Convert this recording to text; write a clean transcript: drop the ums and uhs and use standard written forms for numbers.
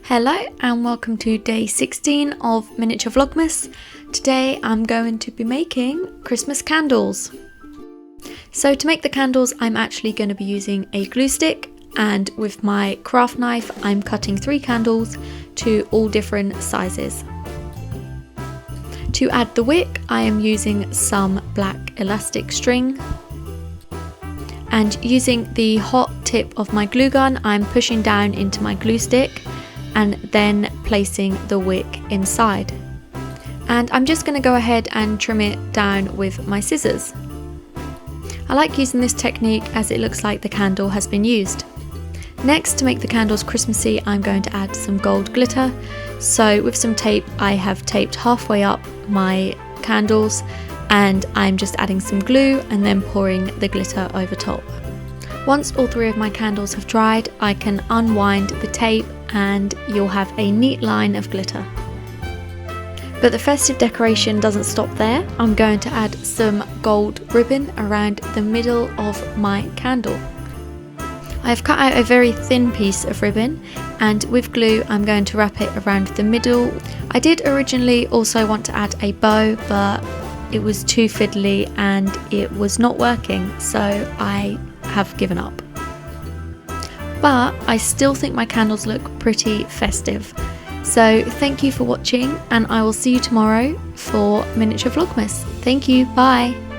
Hello and welcome to day 16 of Miniature Vlogmas. Today I'm going to be making Christmas candles. So to make the candles I'm actually going to be using a glue stick, and with my craft knife I'm cutting 3 candles to all different sizes. To add the wick I am using some black elastic string, and using the hot tip of my glue gun I'm pushing down into my glue stick and then placing the wick inside. And I'm just going to go ahead and trim it down with my scissors. I like using this technique as it looks like the candle has been used. Next, to make the candles Christmassy, I'm going to add some gold glitter. So with some tape I have taped halfway up my candles, and I'm just adding some glue and then pouring the glitter over top. Once all 3 of my candles have dried, I can unwind the tape and you'll have a neat line of glitter. But the festive decoration doesn't stop there. I'm going to add some gold ribbon around the middle of my candle. I've cut out a very thin piece of ribbon, and with glue I'm going to wrap it around the middle. I did originally also want to add a bow, but it was too fiddly and it was not working, so I have given up. But I still think my candles look pretty festive. So thank you for watching, and I will see you tomorrow for Miniature Vlogmas. Thank you, bye!